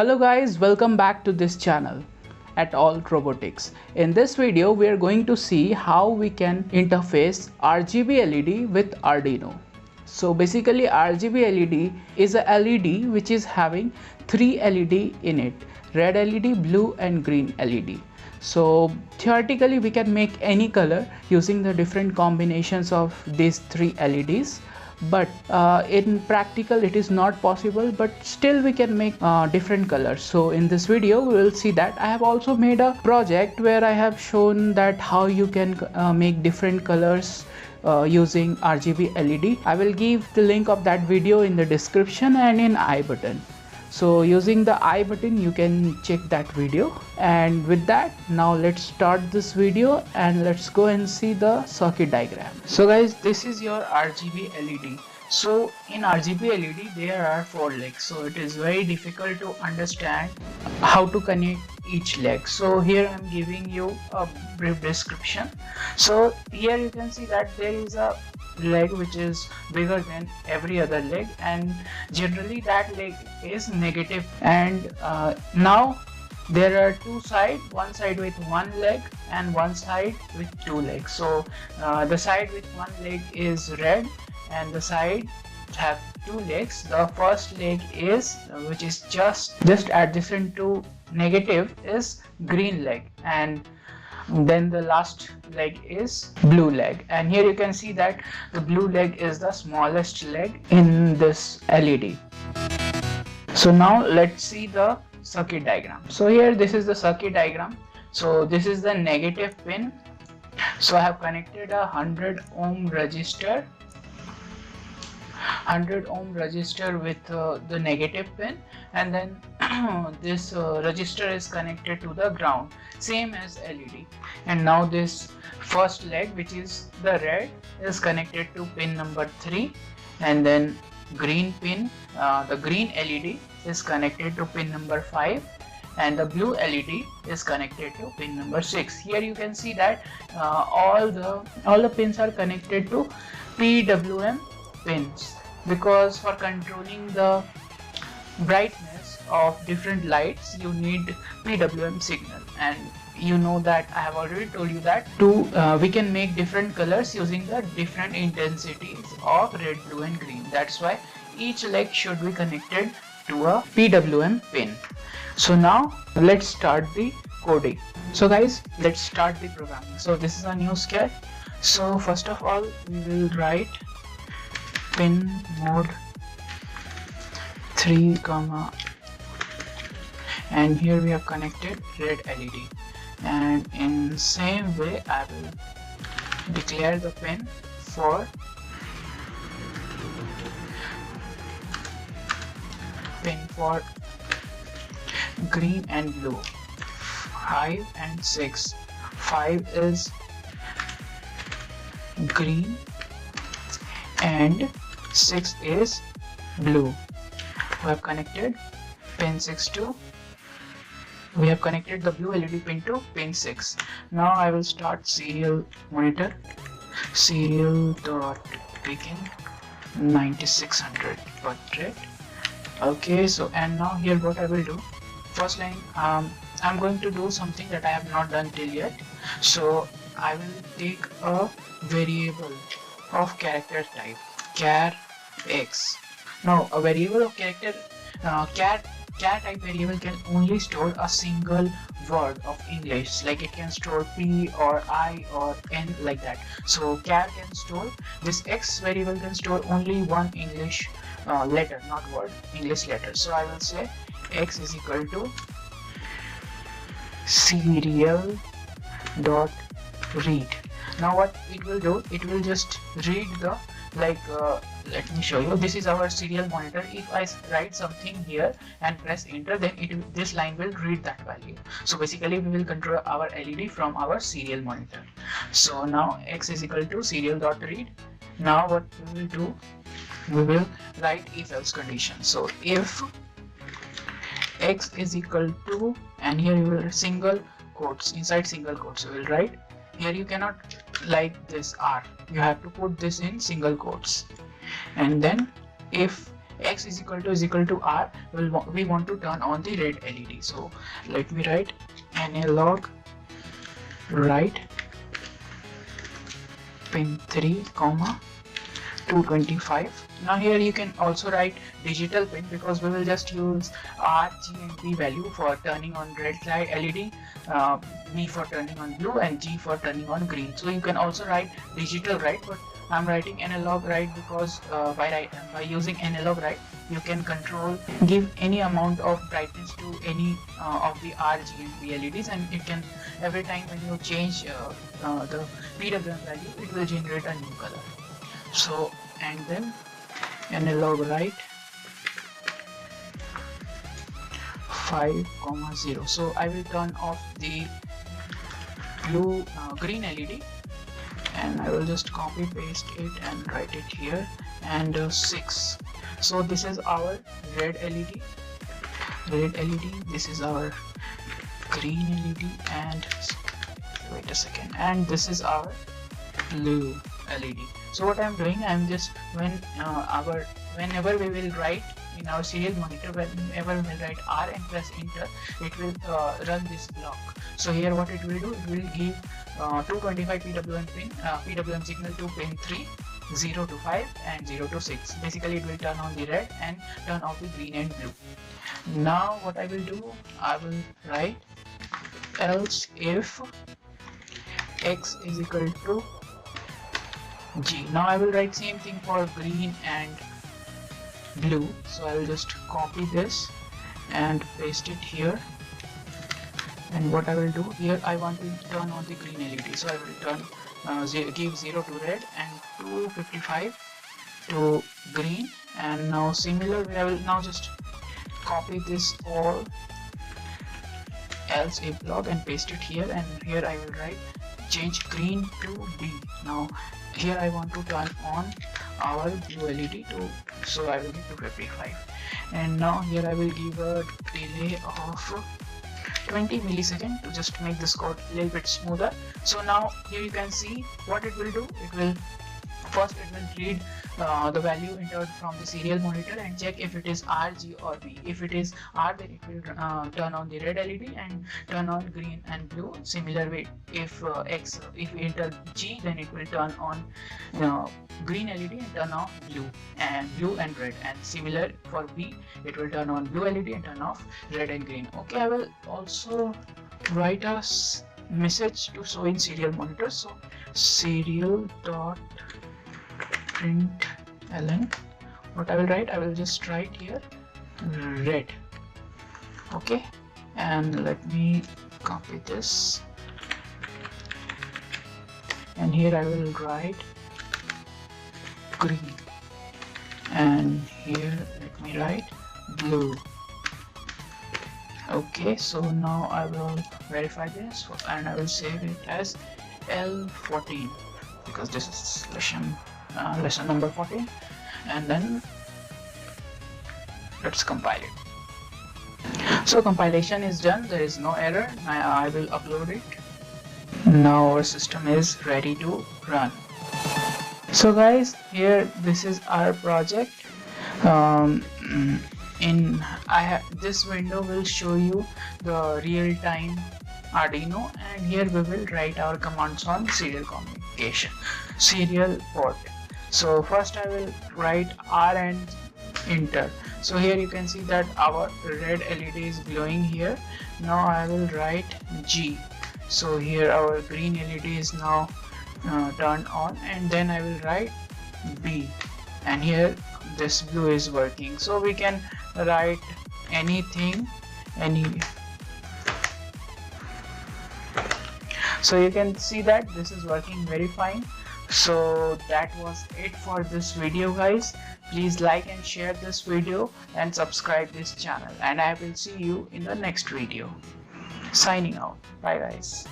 Hello guys, welcome back to this channel atall robotics. In this video we are going to see how we can interface RGB LED with Arduino. So basically RGB LED is a LED which is having three LED in it: red LED, blue and green LED. So theoretically we can make any color using the different combinations of these three LEDs, but in practical it is not possible, but still we can make different colors. So in this video we will see that. I have also made a project where I have shown that how you can make different colors using RGB LED. I will give the link of that video in the description and in I button. So using the I button you can check that video. And with that, now let's start this video and let's go and see the circuit diagram. So guys, this is your RGB LED. So in RGB LED there are 4 legs, so it is very difficult to understand how to connect each leg. So here I am giving you a brief description. So here you can see that there is a leg which is bigger than every other leg, and generally that leg is negative. And now there are two sides, one side with one leg and one side with two legs. So the side with one leg is red and the side have two legs. The first leg is which is just adjacent to negative is green leg, and then the last leg is blue leg. And here you can see that the blue leg is the smallest leg in this LED. So now let's see the circuit diagram. So here this is the circuit diagram. So this is the negative pin. So I have connected a 100 ohm resistor with the negative pin, and then this resistor is connected to the ground, same as LED. And now this first leg, which is the red, is connected to pin number 3, and then green pin, the green LED is connected to pin number 5, and the blue LED is connected to pin number 6. Here you can see that all the pins are connected to PWM pins, because for controlling the brightness of different lights you need PWM signal. And you know that I have already told you that we can make different colors using the different intensities of red, blue and green. That's why each leg should be connected to a PWM pin. So now let's start the coding. So guys, let's start the programming. So this is a new sketch. So first of all we will write pin mode 3, and here we have connected red LED, and in same way I will declare the pin for green and blue, 5 and 6. 5 is green and 6 is blue. We have connected pin 6 to, we have connected the blue LED pin to pin 6. Now I will start serial monitor, serial dot begin 9600 per thread. Okay, so and now here what I will do, first line, I'm going to do something that I have not done till yet. So I will take a variable of character type char x. Now a variable of character char type variable can only store a single word of English, like it can store P or I or N, like that. So char can store, this x variable can store only one English letter, not word, English letter. So I will say x is equal to serial dot read. Now what it will do, it will just read the, let me show you. This is our serial monitor. If I write something here and press enter, then this line will read that value. So basically we will control our LED from our serial monitor. So now x is equal to serial dot read. Now what we will do, we will write if else condition. So if x is equal to, and here you will single quotes, inside single quotes you will write. Here you cannot like this R, you have to put this in single quotes. And then if x is equal to R, we want to turn on the red LED. So let me write analog write pin 3, 225. Now here you can also write digital pin, because we will just use R, G and B value for turning on red light LED, B for turning on blue and G for turning on green. So you can also write digital write, but I'm writing analog write because by using analog write you can give any amount of brightness to any of the R, G and B LEDs, and it can, every time when you change the PWM value, it will generate a new color. So, and then analog write 5,0. So I will turn off the green LED, and I will just copy paste it and write it here, and 6. So this is our red LED, this is our green LED, and wait a second, and this is our blue LED. So what I'm doing, I'm just, whenever we will write in our serial monitor, whenever we will write R and press enter, it will run this block. So here what it will do, it will give 225 PWM signal to pin 3, 0 to 5 and 0 to 6. Basically it will turn on the red and turn off the green and blue. Now what I will do, I will write else if x is equal to G. Now I will write same thing for green and blue. So I will just copy this and paste it here. And what I will do here, I want to turn on the green LED. So I will give 0 to red and 255 to green. And now similarly, I will now just copy this all else if block and paste it here. And here I will write change green to B. Now here I want to turn on our blue LED so I will give 255, and now here I will give a delay of 20 milliseconds to just make this code a little bit smoother. So now here you can see what it will do. It will read the value entered from the serial monitor and check if it is R, G or B. If it is R, then it will turn on the red LED and turn on green and blue. Similar way, if we enter G, then it will turn on green LED and turn off blue and red. And similar for B, it will turn on blue LED and turn off red and green. Okay, I will also write a message to show in serial monitor. So serial.println, what I will write, I will just write here red. Okay, and let me copy this, and here I will write green, and here let me write blue. Okay, so now I will verify this and I will save it as L14 because this is lesson number 14, and then let's compile it. So compilation is done, there is no error. Now I will upload it. Now our system is ready to run. So guys, here this is our project. This window will show you the real-time Arduino, and here we will write our commands on serial communication, serial port. So first I will write R and enter. So here you can see that our red LED is glowing here. Now I will write G. So here our green LED is now turned on, and then I will write B, and here this blue is working. So we can write anything, so you can see that this is working very fine. So that was it for this video guys. Please like and share this video and subscribe this channel, and I will see you in the next video. Signing out. Bye guys.